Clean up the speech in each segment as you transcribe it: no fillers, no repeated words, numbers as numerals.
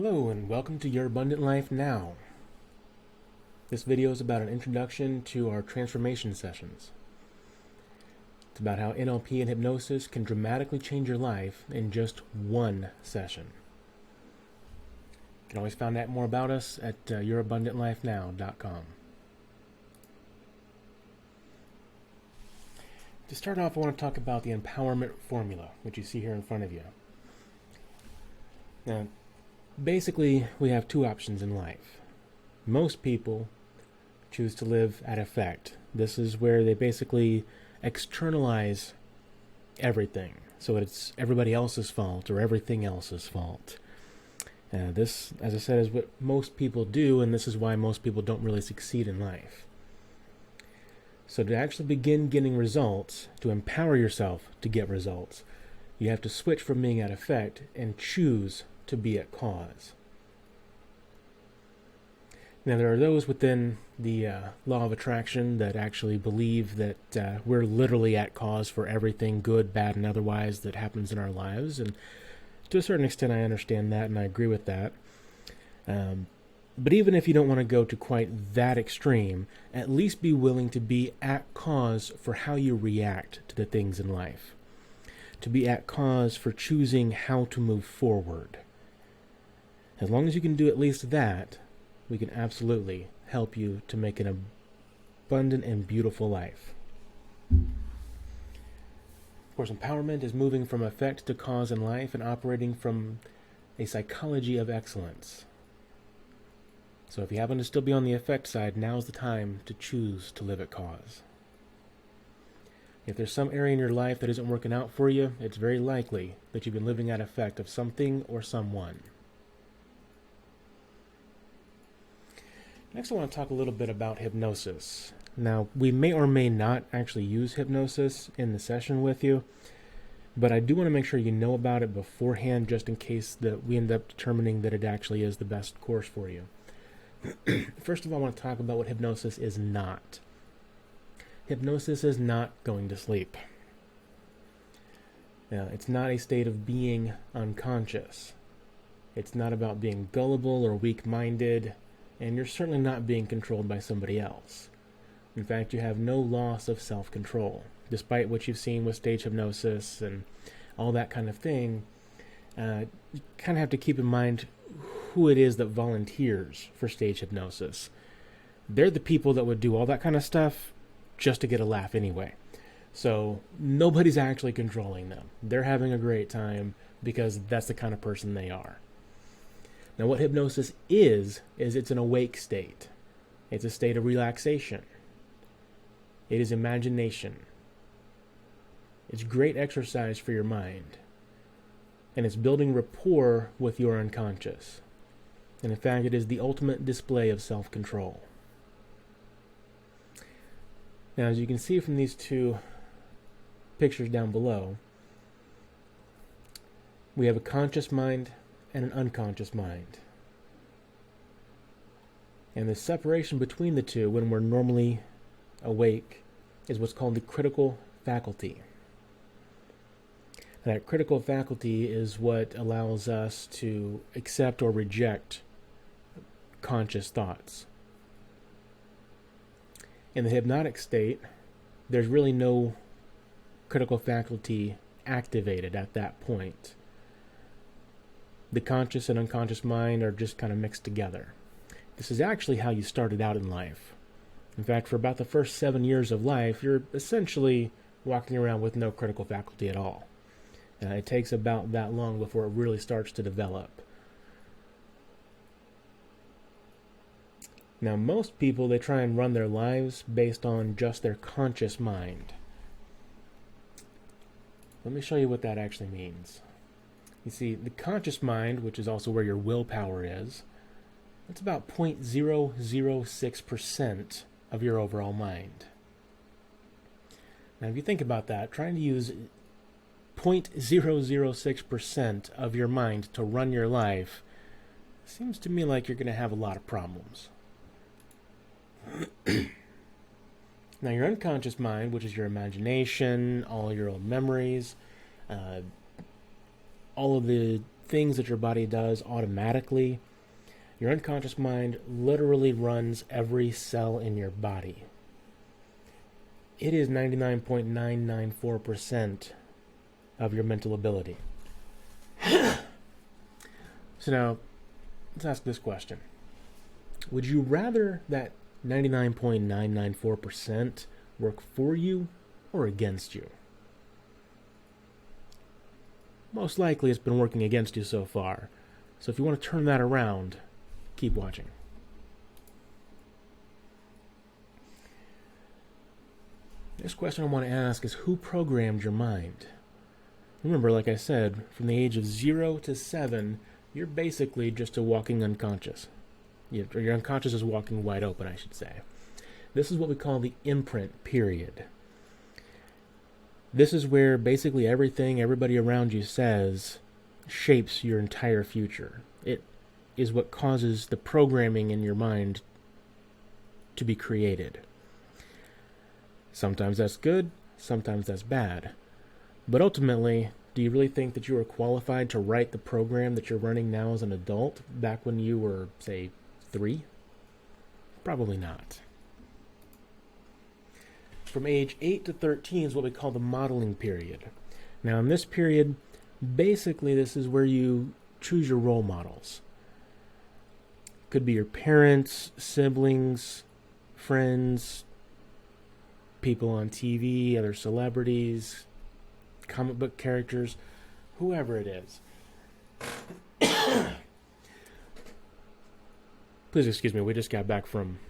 Hello and welcome to Your Abundant Life Now. This video is about an introduction to our transformation sessions. It's about how NLP and hypnosis can dramatically change your life in just one session. You can always find out more about us at yourabundantlifenow.com. To start off, I want to talk about the empowerment formula, which you see here in front of you. Now, basically, we have two options in life. Most people choose to live at effect. This is where they basically externalize everything. So it's everybody else's fault or everything else's fault. This, as I said, is what most people do, and this is why most people don't really succeed in life. So to actually begin getting results, to empower yourself to get results, you have to switch from being at effect and choose to be at cause. Now, there are those within the law of attraction that actually believe that we're literally at cause for everything good, bad, and otherwise that happens in our lives. And to a certain extent, I understand that and I agree with that. But even if you don't want to go to quite that extreme, at least be willing to be at cause for how you react to the things in life. To be at cause for choosing how to move forward. As long as you can do at least that, we can absolutely help you to make an abundant and beautiful life. Of course, empowerment is moving from effect to cause in life and operating from a psychology of excellence. So if you happen to still be on the effect side, now's the time to choose to live at cause. If there's some area in your life that isn't working out for you, it's very likely that you've been living at effect of something or someone. Next, I want to talk a little bit about hypnosis. Now, we may or may not actually use hypnosis in the session with you, but I do want to make sure you know about it beforehand, just in case that we end up determining that it actually is the best course for you. First of all, I want to talk about what hypnosis is not. Hypnosis is not going to sleep. Now, it's not a state of being unconscious. It's not about being gullible or weak-minded, and you're certainly not being controlled by somebody else. In fact, you have no loss of self-control. Despite what you've seen with stage hypnosis and all that kind of thing, you kind of have to keep in mind who it is that volunteers for stage hypnosis. They're the people that would do all that kind of stuff just to get a laugh anyway. So nobody's actually controlling them. They're having a great time because that's the kind of person they are. Now, what hypnosis is it's an awake state. It's a state of relaxation. It is imagination. It's great exercise for your mind. And it's building rapport with your unconscious. And in fact, it is the ultimate display of self-control. Now, as you can see from these two pictures down below, we have a conscious mind and an unconscious mind. And the separation between the two when we're normally awake is what's called the critical faculty. That critical faculty is what allows us to accept or reject conscious thoughts. In the hypnotic state, there's really no critical faculty activated at that point. The conscious and unconscious mind are just kind of mixed together. This is actually how you started out in life. In fact, for about the first 7 years of life, you're essentially walking around with no critical faculty at all. It takes about that long before it really starts to develop. Now, most people, they try and run their lives based on just their conscious mind. Let me show you what that actually means. You see, the conscious mind, which is also where your willpower is, that's about 0.006% of your overall mind. Now, if you think about that, trying to use 0.006% of your mind to run your life seems to me like you're going to have a lot of problems. Now, your unconscious mind, which is your imagination, all your old memories, all of the things that your body does automatically, your unconscious mind literally runs every cell in your body. It is 99.994% of your mental ability. So now, let's ask this question. Would you rather that 99.994% work for you or against you? Most likely it's been working against you so far. So if you want to turn that around, keep watching. This question I want to ask is, who programmed your mind? Remember, like I said, from the age of 0 to 7, you're basically just a walking unconscious. Your unconscious is walking wide open, I should say. This is what we call the imprint period. This is where basically everything everybody around you says shapes your entire future. It is what causes the programming in your mind to be created. Sometimes that's good, sometimes that's bad. But ultimately, do you really think that you are qualified to write the program that you're running now as an adult back when you were, say, 3? Probably not. From age 8 to 13 is what we call the modeling period. Now, in this period, basically this is where you choose your role models. Could be your parents, siblings, friends, people on TV, other celebrities, comic book characters, whoever it is. Please excuse me, we just got back from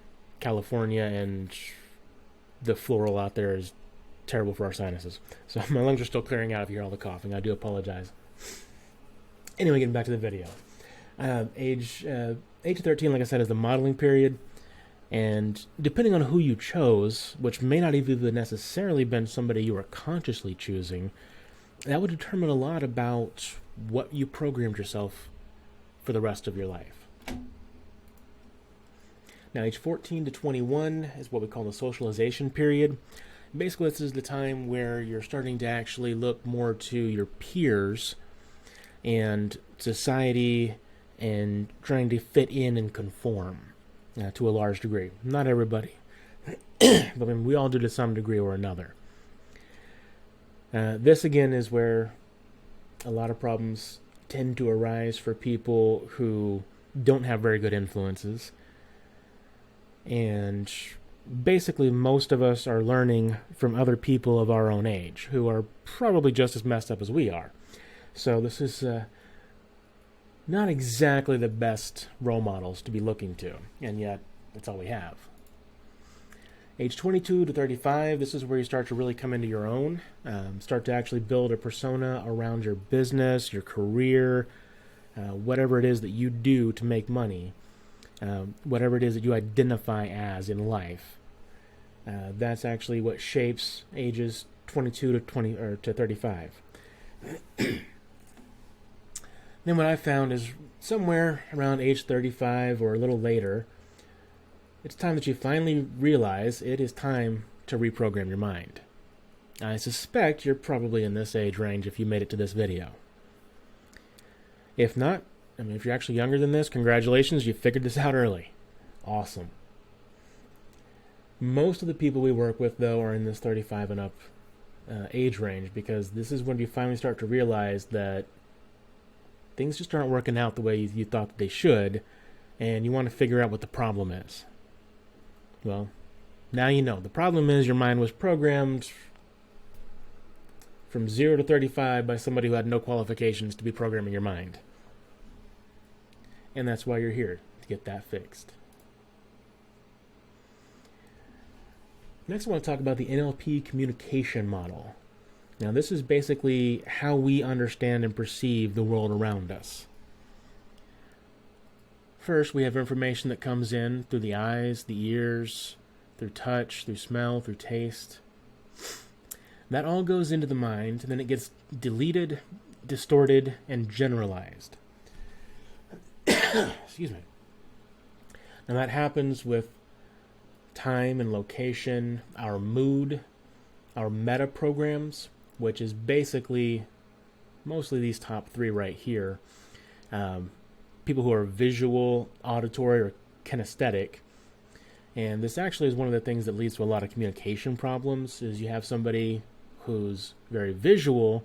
California and the floral out there is terrible for our sinuses. So my lungs are still clearing out if you hear all the coughing. I do apologize. Anyway, getting back to the video. Age 8 to 13, like I said, is the modeling period. And depending on who you chose, which may not even necessarily been somebody you were consciously choosing, that would determine a lot about what you programmed yourself for the rest of your life. Now, age 14 to 21 is what we call the socialization period. Basically, this is the time where you're starting to actually look more to your peers and society and trying to fit in and conform to a large degree. Not everybody, but I mean, we all do to some degree or another. This, again, is where a lot of problems tend to arise for people who don't have very good influences. And basically, most of us are learning from other people of our own age who are probably just as messed up as we are. So this is not exactly the best role models to be looking to, and yet that's all we have. Age 22 to 35, this is where you start to really come into your own, start to actually build a persona around your business, your career, whatever it is that you do to make money. Whatever it is that you identify as in life, that's actually what shapes ages 22 to 20 or to 35. Then what I found is somewhere around age 35 or a little later, it's time that you finally realize it is time to reprogram your mind. I suspect you're probably in this age range if you made it to this video. If not, I mean, if you're actually younger than this, congratulations, you figured this out early. Awesome. Most of the people we work with, though, are in this 35 and up age range, because this is when you finally start to realize that things just aren't working out the way you thought that they should, and you want to figure out what the problem is. Well, now you know. The problem is your mind was programmed from 0 to 35 by somebody who had no qualifications to be programming your mind. And that's why you're here, to get that fixed. Next, I want to talk about the NLP communication model. Now, this is basically how we understand and perceive the world around us. First, we have information that comes in through the eyes, the ears, through touch, through smell, through taste. That all goes into the mind, and then it gets deleted, distorted, and generalized. Excuse me. Now that happens with time and location, our mood, our meta programs, which is basically mostly these top 3 right here. people who are visual, auditory, or kinesthetic. And this actually is one of the things that leads to a lot of communication problems, is you have somebody who's very visual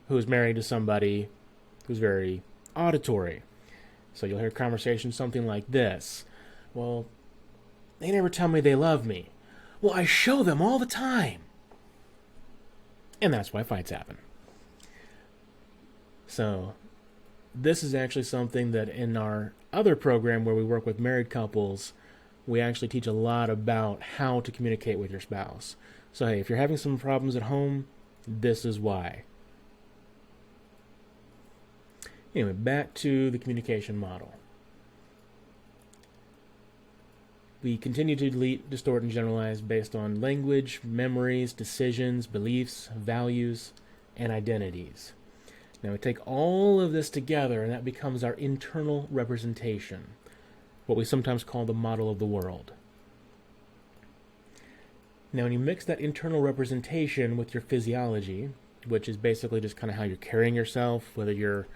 who's married to somebody who's very auditory. So you'll hear conversations something like this. Well, they never tell me they love me. Well, I show them all the time. And that's why fights happen. So this is actually something that in our other program where we work with married couples, we actually teach a lot about how to communicate with your spouse. So hey, if you're having some problems at home, this is why. Anyway, back to the communication model. We continue to delete, distort, and generalize based on language, memories, decisions, beliefs, values, and identities. Now we take all of this together, and that becomes our internal representation, what we sometimes call the model of the world. Now when you mix that internal representation with your physiology, which is basically just kind of how you're carrying yourself, whether you're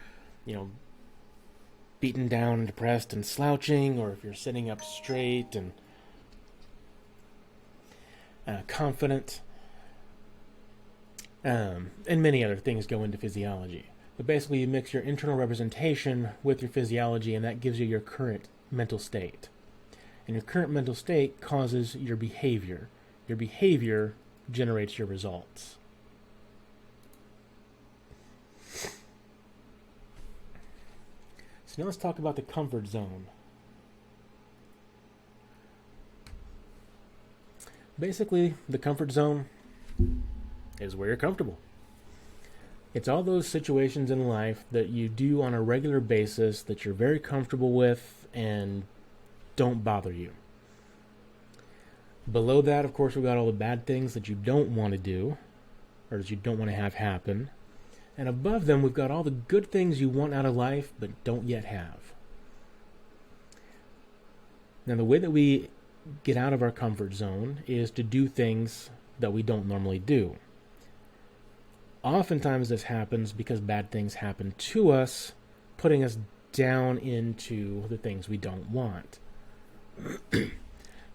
beaten down and depressed and slouching, or if you're sitting up straight and confident, and many other things go into physiology. But basically you mix your internal representation with your physiology, and that gives you your current mental state. And your current mental state causes your behavior. Your behavior generates your results. So now let's talk about the comfort zone. Basically, the comfort zone is where you're comfortable. It's all those situations in life that you do on a regular basis that you're very comfortable with and don't bother you. Below that, of course, we've got all the bad things that you don't want to do, or that you don't want to have happen. And above them, we've got all the good things you want out of life but don't yet have. Now, the way that we get out of our comfort zone is to do things that we don't normally do. Oftentimes this happens because bad things happen to us, putting us down into the things we don't want.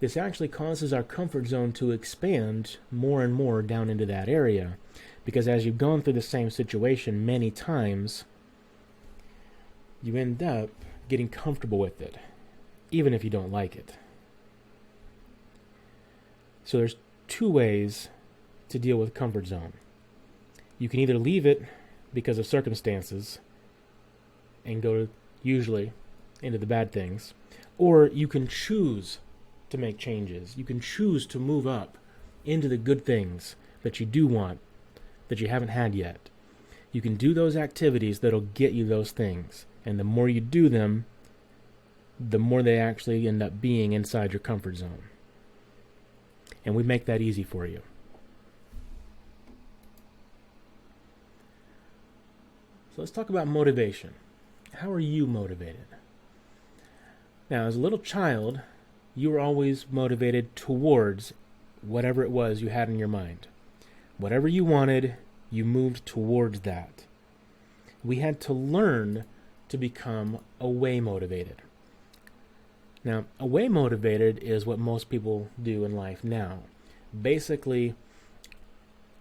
This actually causes our comfort zone to expand more and more down into that area, because as you've gone through the same situation many times, you end up getting comfortable with it, even if you don't like it. So there's two ways to deal with comfort zone. You can either leave it because of circumstances and go usually into the bad things, or you can choose to make changes. You can choose to move up into the good things that you do want, that you haven't had yet. You can do those activities that'll get you those things. And the more you do them, the more they actually end up being inside your comfort zone. And we make that easy for you. So let's talk about motivation. How are you motivated? Now, as a little child, you were always motivated towards whatever it was you had in your mind. Whatever you wanted, you moved towards that. We had to learn to become away motivated. Now, away motivated is what most people do in life now. Basically,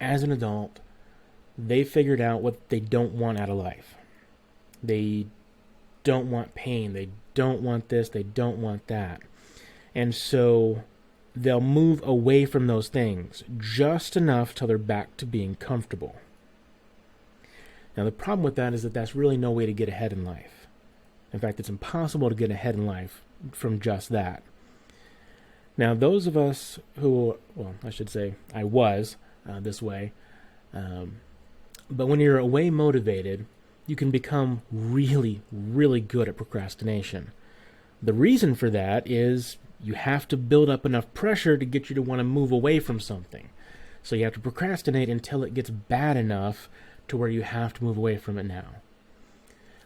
as an adult, they figured out what they don't want out of life. They don't want pain. They don't want this. They don't want that. And so they'll move away from those things just enough till they're back to being comfortable. Now, the problem with that is that that's really no way to get ahead in life. In fact, it's impossible to get ahead in life from just that. Now, those of us who, well, I should say I was this way, but when you're away motivated, you can become really, really good at procrastination. The reason for that is you have to build up enough pressure to get you to want to move away from something. So you have to procrastinate until it gets bad enough to where you have to move away from it now.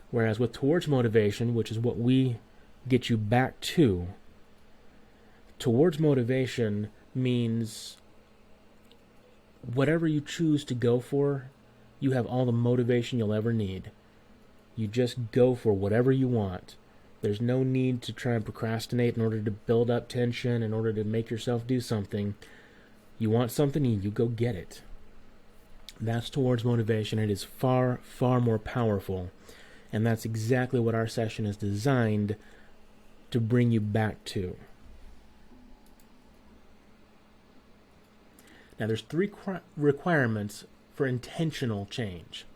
Whereas with towards motivation, which is what we get you back to, towards motivation means whatever you choose to go for, you have all the motivation you'll ever need. You just go for whatever you want. There's no need to try and procrastinate in order to build up tension, in order to make yourself do something. You want something, and you go get it. That's towards motivation. It is far, far more powerful. And that's exactly what our session is designed to bring you back to. Now, there's 3 requirements for intentional change.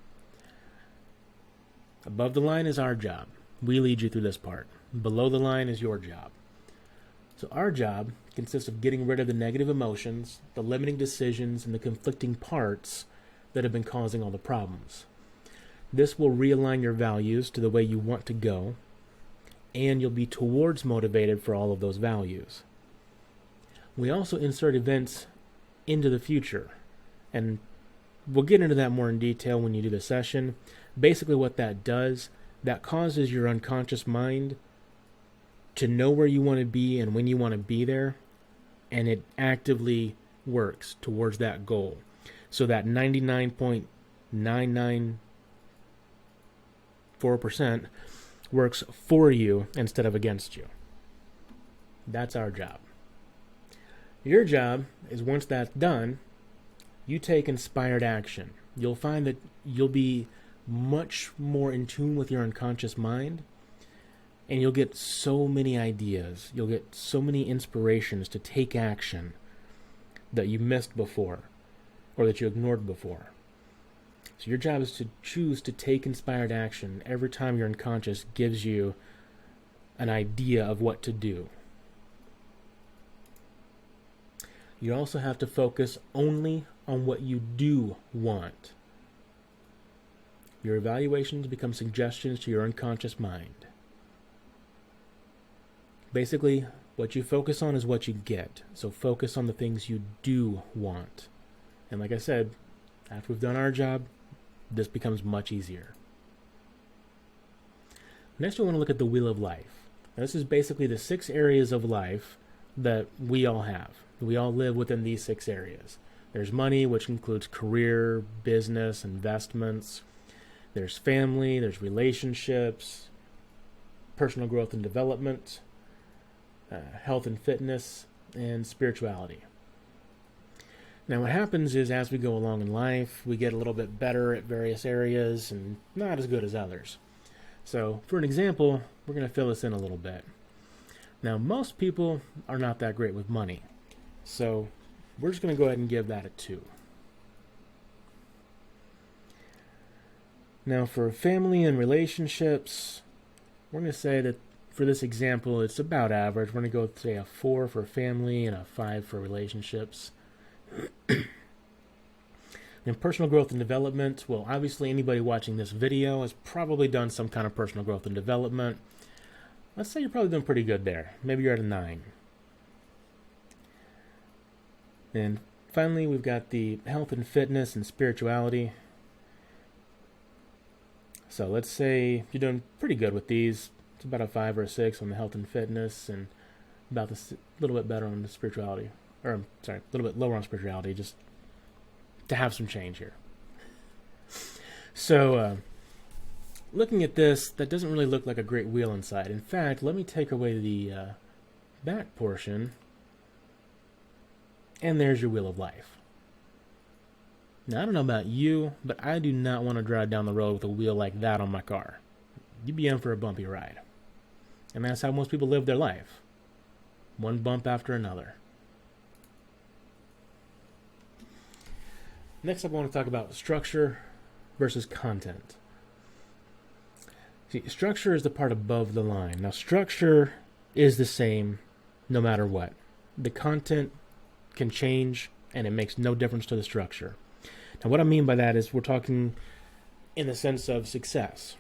Above the line is our job. We lead you through this part. Below the line is your job. So our job consists of getting rid of the negative emotions, the limiting decisions, and the conflicting parts that have been causing all the problems. This will realign your values to the way you want to go, and you'll be towards motivated for all of those values. We also insert events into the future, and we'll get into that more in detail when you do the session. Basically what that does, that causes your unconscious mind to know where you want to be and when you want to be there, and it actively works towards that goal. So that 99.994% works for you instead of against you. That's our job. Your job is, once that's done, you take inspired action. You'll find that you'll be much more in tune with your unconscious mind, and you'll get so many ideas. You'll get so many inspirations to take action that you missed before or that you ignored before. So your job is to choose to take inspired action every time your unconscious gives you an idea of what to do. You also have to focus only on what you do want. Your evaluations become suggestions to your unconscious mind. Basically, what you focus on is what you get. So focus on the things you do want. And like I said, after we've done our job, this becomes much easier. Next, we want to look at the Wheel of Life. Now, this is basically the 6 areas of life that we all have. We all live within these 6 areas. There's money, which includes career, business, investments. There's family, there's relationships, personal growth and development, health and fitness, and spirituality. Now what happens is, as we go along in life, we get a little bit better at various areas and not as good as others. So for an example, we're going to fill this in a little bit. Now most people are not that great with money, so we're just going to go ahead and give that a 2. Now for family and relationships, we're going to say that for this example, it's about average. We're going to go with, say, a 4 for family and a 5 for relationships. In personal growth and development, well, obviously anybody watching this video has probably done some kind of personal growth and development. Let's say you're probably doing pretty good there. Maybe you're at a 9. And finally, we've got the health and fitness and spirituality. So let's say you're doing pretty good with these. It's about a 5 or a 6 on the health and fitness, and about a little bit better on the spirituality. Or, sorry, a little bit lower on spirituality, just to have some change here. So, looking at this, that doesn't really look like a great wheel inside. In fact, let me take away the back portion, and there's your Wheel of Life. Now, I don't know about you, but I do not want to drive down the road with a wheel like that on my car. You'd be in for a bumpy ride. And that's how most people live their life. One bump after another. Next up, I want to talk about structure versus content. See, structure is the part above the line. Now, structure is the same no matter what. The content can change, and it makes no difference to the structure. Now, what I mean by that is we're talking in the sense of success.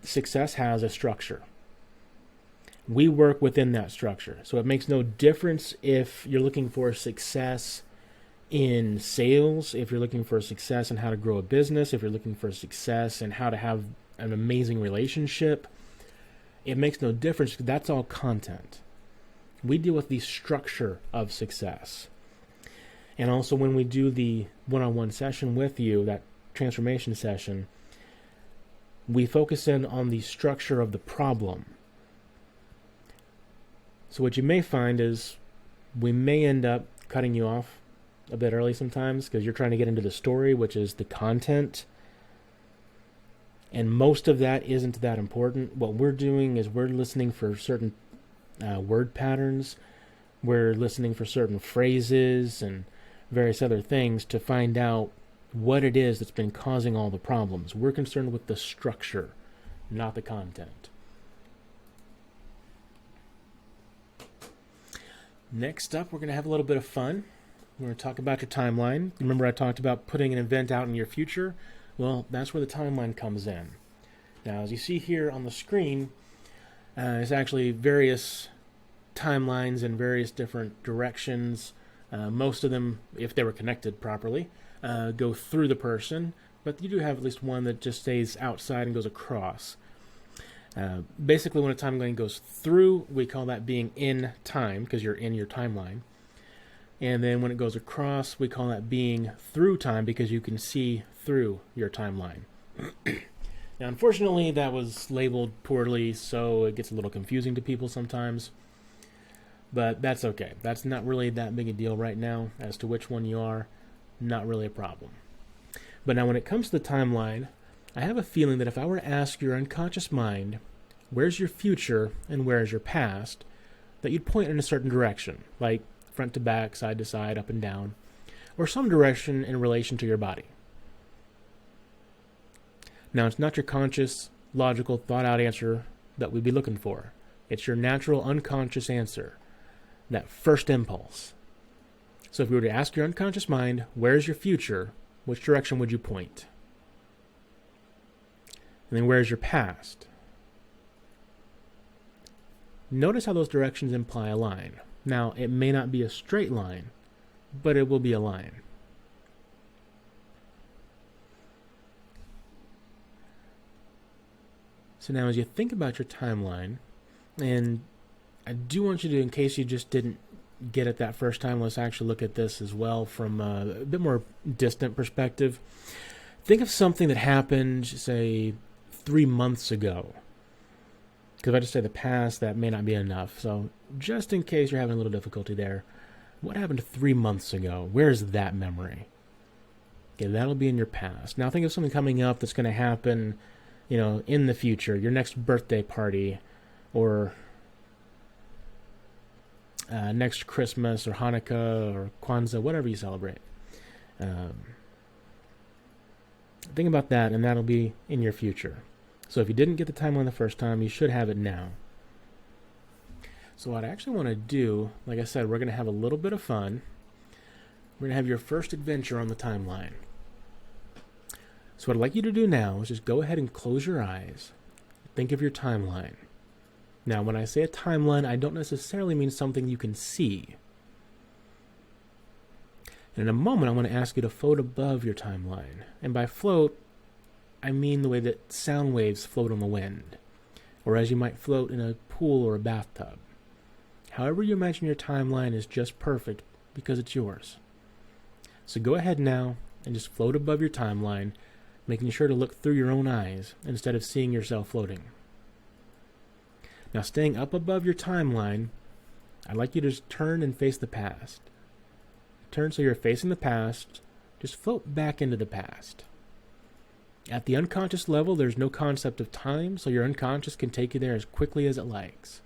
Success has a structure. We work within that structure. So it makes no difference if you're looking for success in sales, if you're looking for success in how to grow a business, if you're looking for success in how to have an amazing relationship. It makes no difference. That's all content. We deal with the structure of success. And also when we do the one-on-one session with you, that transformation session, we focus in on the structure of the problem. So what you may find is we may end up cutting you off a bit early sometimes because you're trying to get into the story, which is the content. And most of that isn't that important. What we're doing is we're listening for certain word patterns. We're listening for certain phrases and various other things to find out what it is that's been causing all the problems. We're concerned with the structure, not the content. Next up, we're going to have a little bit of fun. We're going to talk about your timeline. Remember I talked about putting an event out in your future? Well, that's where the timeline comes in. Now, as you see here on the screen, it's actually various timelines in various different directions. Most of them, if they were connected properly, go through the person, but you do have at least one that just stays outside and goes across. Basically, when a timeline goes through, we call that being in time, because you're in your timeline. And then when it goes across, we call that being through time, because you can see through your timeline. Now, unfortunately, that was labeled poorly, so it gets a little confusing to people sometimes. But that's okay. That's not really that big a deal right now as to which one you are. Not really a problem. But now when it comes to the timeline, I have a feeling that if I were to ask your unconscious mind, where's your future and where's your past, that you'd point in a certain direction, like front to back, side to side, up and down, or some direction in relation to your body. Now, it's not your conscious, logical, thought-out answer that we'd be looking for. It's your natural, unconscious answer, that first impulse. So if we were to ask your unconscious mind, where's your future, which direction would you point? And then where's your past? Notice how those directions imply a line. Now, it may not be a straight line, but it will be a line. So now as you think about your timeline, and I do want you to, in case you just didn't get it that first time, let's actually look at this as well from a bit more distant perspective. Think of something that happened, say, 3 months ago. Because if I just say the past, that may not be enough. So just in case you're having a little difficulty there, what happened 3 months ago? Where's that memory? Okay, that'll be in your past. Now think of something coming up that's going to happen, in the future, your next birthday party, or next Christmas, or Hanukkah, or Kwanzaa, whatever you celebrate. Think about that, and that'll be in your future. So if you didn't get the timeline the first time, you should have it now. So what I actually want to do, like I said, we're going to have a little bit of fun. We're going to have your first adventure on the timeline. So what I'd like you to do now is just go ahead and close your eyes. Think of your timeline. Now, when I say a timeline, I don't necessarily mean something you can see. And in a moment, I'm going to ask you to float above your timeline. And by float, I mean the way that sound waves float on the wind, or as you might float in a pool or a bathtub. However you imagine your timeline is just perfect because it's yours. So go ahead now and just float above your timeline, making sure to look through your own eyes instead of seeing yourself floating. Now, staying up above your timeline, I'd like you to just turn and face the past. Turn so you're facing the past. Just float back into the past. At the unconscious level, there's no concept of time, so your unconscious can take you there as quickly as it likes.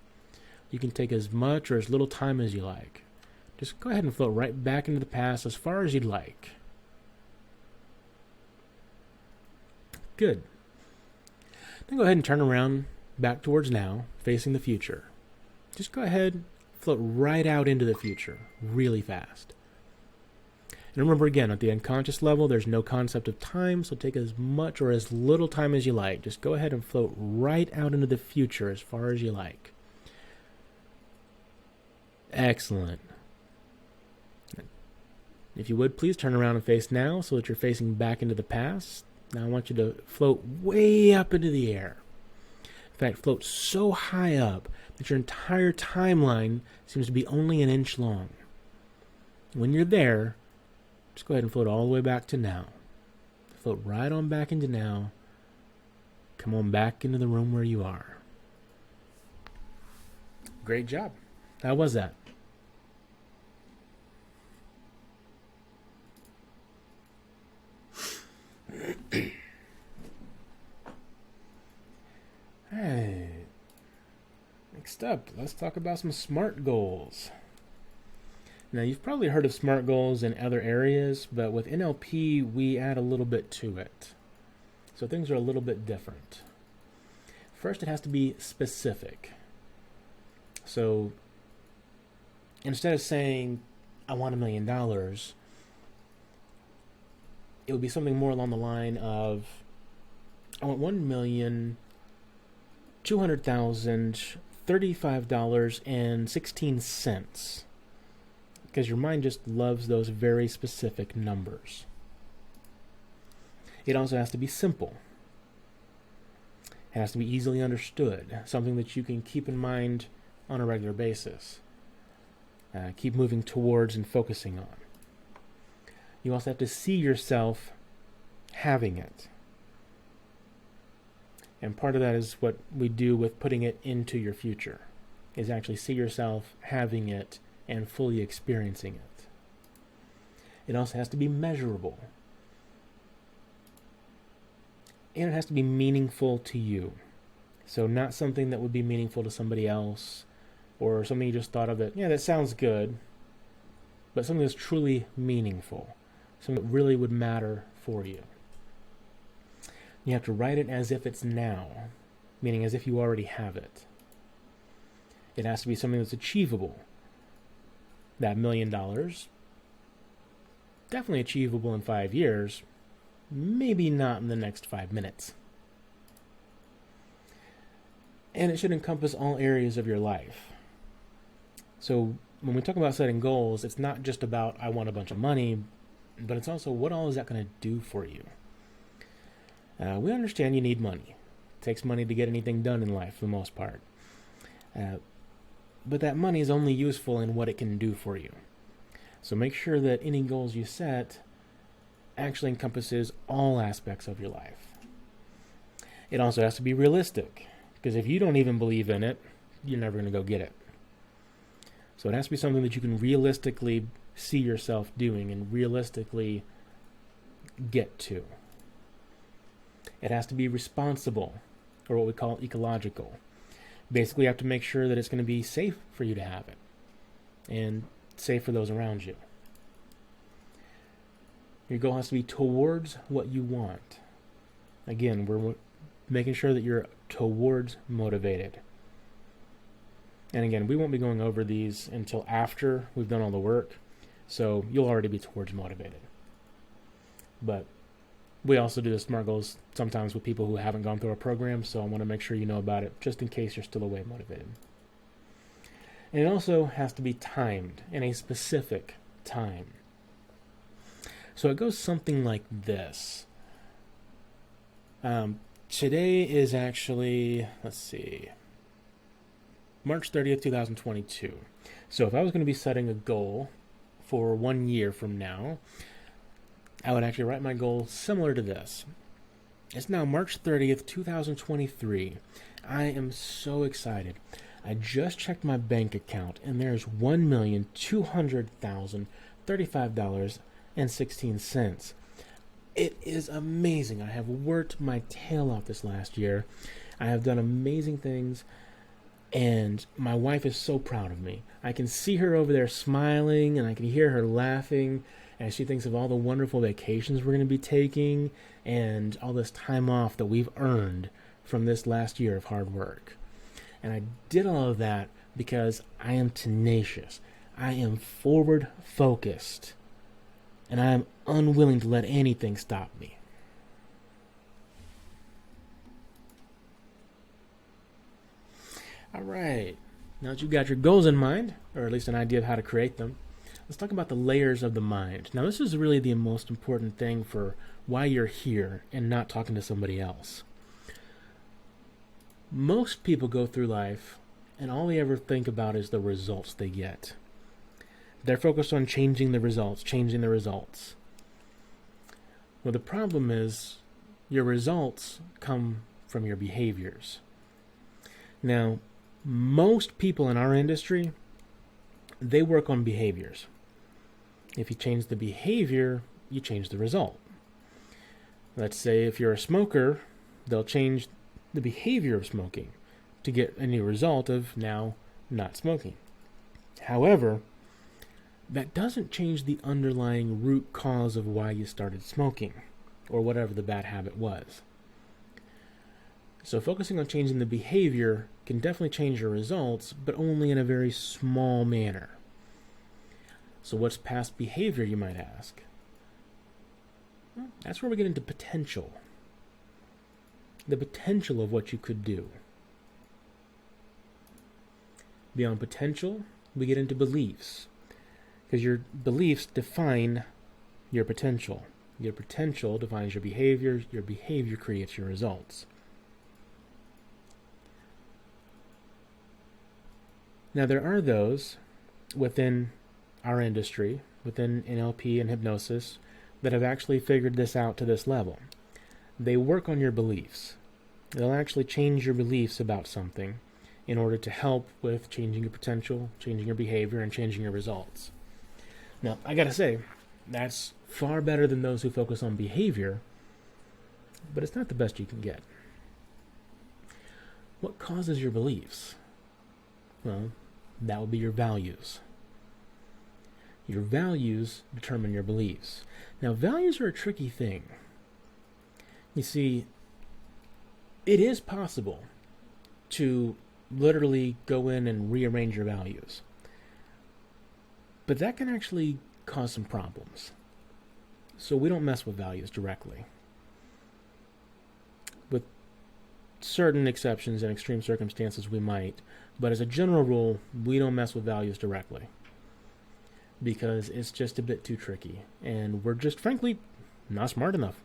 You can take as much or as little time as you like. Just go ahead and float right back into the past as far as you'd like. Good. Then go ahead and turn around back towards now, facing the future. Just go ahead, float right out into the future, really fast. And remember again, at the unconscious level, there's no concept of time, so take as much or as little time as you like. Just go ahead and float right out into the future as far as you like. Excellent. If you would, please turn around and face now so that you're facing back into the past. Now I want you to float way up into the air. In fact, float so high up that your entire timeline seems to be only an inch long. When you're there, just go ahead and float all the way back to now. Float right on back into now. Come on back into the room where you are. Great job. How was that? Hey. Next up, let's talk about some SMART goals. Now, you've probably heard of SMART goals in other areas, but with NLP, we add a little bit to it. So things are a little bit different. First, it has to be specific. So instead of saying, I want $1 million, it would be something more along the line of, I want $1,200,035.16, because your mind just loves those very specific numbers. It also has to be simple. It has to be easily understood, something that you can keep in mind on a regular basis. Keep moving towards and focusing on. You also have to see yourself having it. And part of that is what we do with putting it into your future, is actually see yourself having it and fully experiencing it. It also has to be measurable. And it has to be meaningful to you. So not something that would be meaningful to somebody else, or something you just thought of that, yeah, that sounds good, but something that's truly meaningful, something that really would matter for you. You have to write it as if it's now, meaning as if you already have it. It has to be something that's achievable. That $1 million, definitely achievable in 5 years, maybe not in the next 5 minutes. And it should encompass all areas of your life. So when we talk about setting goals, it's not just about, I want a bunch of money, but it's also, what all is that going to do for you? We understand you need money. It takes money to get anything done in life for the most part. But that money is only useful in what it can do for you. So make sure that any goals you set actually encompasses all aspects of your life. It also has to be realistic, because if you don't even believe in it, you're never going to go get it. So it has to be something that you can realistically see yourself doing and realistically get to. It has to be responsible, or what we call ecological. Basically, you have to make sure that it's going to be safe for you to have it, and safe for those around you. Your goal has to be towards what you want. Again, we're making sure that you're towards motivated. And again, we won't be going over these until after we've done all the work, so you'll already be towards motivated. But we also do the SMART goals sometimes with people who haven't gone through our program, so I want to make sure you know about it, just in case you're still away motivated. And it also has to be timed, in a specific time. So it goes something like this. Today is actually, let's see, March 30th, 2022. So if I was going to be setting a goal for 1 year from now, I would actually write my goal similar to this. It's now March 30th, 2023. I am so excited. I just checked my bank account, and there's $1,200,035.16. It is amazing. I have worked my tail off this last year. I have done amazing things, and my wife is so proud of me. I can see her over there smiling, and I can hear her laughing as she thinks of all the wonderful vacations we're going to be taking and all this time off that we've earned from this last year of hard work. And I did all of that because I am tenacious. I am forward focused. And I am unwilling to let anything stop me. All right. Now that you've got your goals in mind, or at least an idea of how to create them, let's talk about the layers of the mind. Now, this is really the most important thing for why you're here and not talking to somebody else. Most people go through life, and all they ever think about is the results they get. They're focused on changing the results. Well, the problem is your results come from your behaviors. Now, most people in our industry, they work on behaviors. If you change the behavior, you change the result. Let's say if you're a smoker, they'll change the behavior of smoking to get a new result of now not smoking. However, that doesn't change the underlying root cause of why you started smoking, or whatever the bad habit was. So focusing on changing the behavior can definitely change your results, but only in a very small manner. So what's past behavior, you might ask? Well, that's where we get into potential. The potential of what you could do. Beyond potential, we get into beliefs. Because your beliefs define your potential. Your potential defines your behavior creates your results. Now there are those within our industry, within NLP and hypnosis, that have actually figured this out to this level. They work on your beliefs. They'll actually change your beliefs about something in order to help with changing your potential, changing your behavior, and changing your results. Now, I gotta say, that's far better than those who focus on behavior, but it's not the best you can get. What causes your beliefs? Well, that would be your values. Your values determine your beliefs. Now, values are a tricky thing. You see, it is possible to literally go in and rearrange your values. But that can actually cause some problems. So we don't mess with values directly. With certain exceptions and extreme circumstances we might, but as a general rule, we don't mess with values directly. Because it's just a bit too tricky. And we're just, frankly, not smart enough.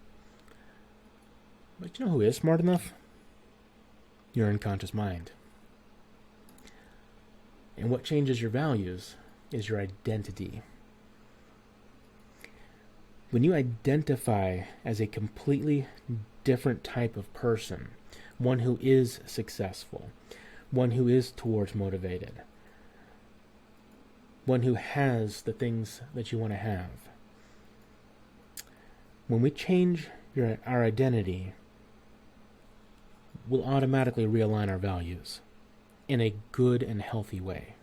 But you know who is smart enough? Your unconscious mind. And what changes your values is your identity. When you identify as a completely different type of person, one who is successful, one who is towards motivated, one who has the things that you want to have. When we change our identity, we'll automatically realign our values in a good and healthy way.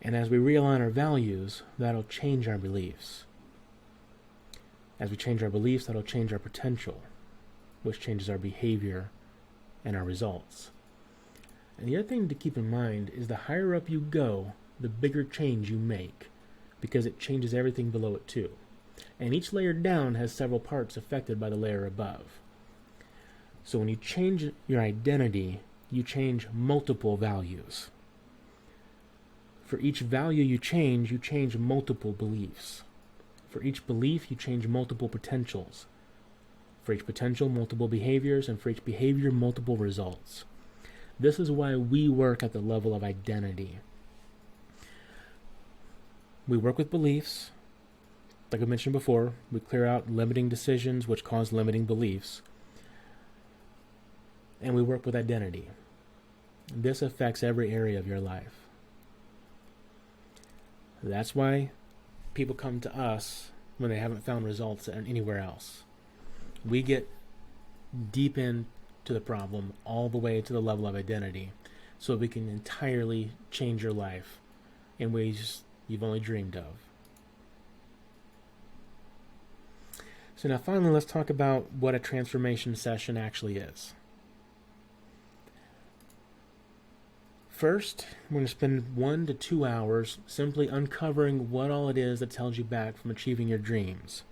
And as we realign our values, that'll change our beliefs. As we change our beliefs, that'll change our potential, which changes our behavior and our results. And the other thing to keep in mind is the higher up you go, the bigger change you make, because it changes everything below it too. And each layer down has several parts affected by the layer above. So when you change your identity, you change multiple values. For each value you change multiple beliefs. For each belief, you change multiple potentials. For each potential, multiple behaviors, and for each behavior, multiple results. This is why we work at the level of identity. We work with beliefs. Like I mentioned before, we clear out limiting decisions which cause limiting beliefs. And we work with identity. This affects every area of your life. That's why people come to us when they haven't found results anywhere else. We get deep into the problem all the way to the level of identity so we can entirely change your life in ways you've only dreamed of. So now finally, let's talk about what a transformation session actually is. First, we're going to spend 1 to 2 hours simply uncovering what all it is that's held you back from achieving your dreams.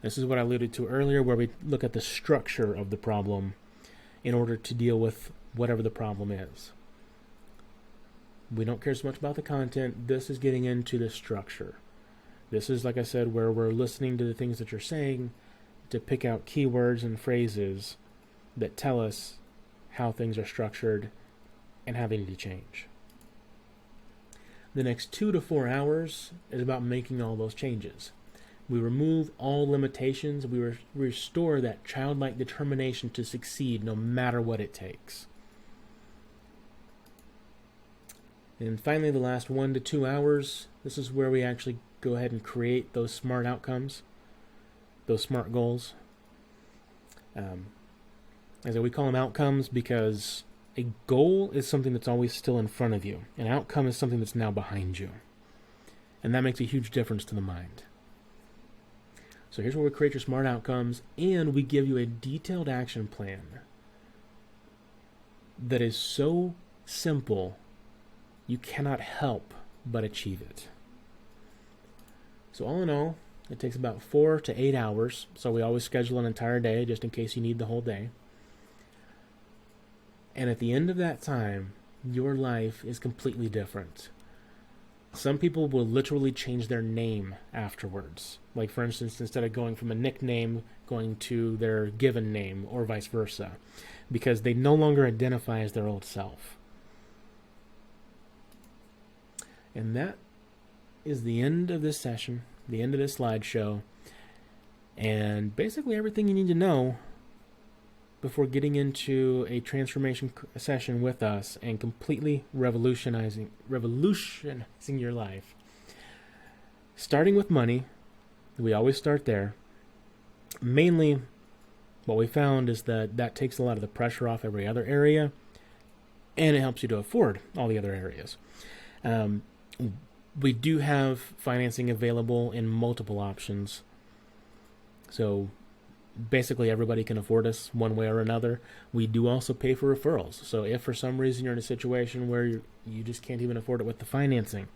This is what I alluded to earlier, where we look at the structure of the problem in order to deal with whatever the problem is. We don't care so much about the content. This is getting into the structure. This is, like I said, where we're listening to the things that you're saying to pick out keywords and phrases that tell us how things are structured and how they need to change. The next 2 to 4 hours is about making all those changes. We remove all limitations. We restore that childlike determination to succeed no matter what it takes. And finally, the last 1 to 2 hours, this is where we actually go ahead and create those smart outcomes, those smart goals. As we call them outcomes because a goal is something that's always still in front of you. An outcome is something that's now behind you. And that makes a huge difference to the mind. So here's where we create your smart outcomes, and we give you a detailed action plan that is so simple you cannot help but achieve it. So all in all, it takes about 4 to 8 hours, so we always schedule an entire day just in case you need the whole day. And at the end of that time, your life is completely different. Some people will literally change their name afterwards. Like, for instance, instead of going from a nickname, going to their given name, or vice versa, because they no longer identify as their old self. And that is the end of this session, the end of this slideshow, and basically everything you need to know before getting into a transformation session with us and completely revolutionizing your life. Starting with money, we always start there. Mainly, what we found is that takes a lot of the pressure off every other area, and it helps you to afford all the other areas. We do have financing available in multiple options. So basically everybody can afford us one way or another. We do also pay for referrals. So if for some reason you're in a situation where you just can't even afford it with the financing,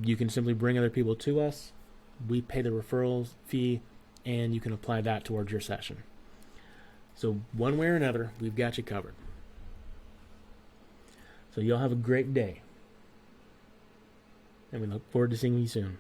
you can simply bring other people to us. We pay the referral fee, and you can apply that towards your session. So one way or another, we've got you covered. So y'all have a great day, and we look forward to seeing you soon.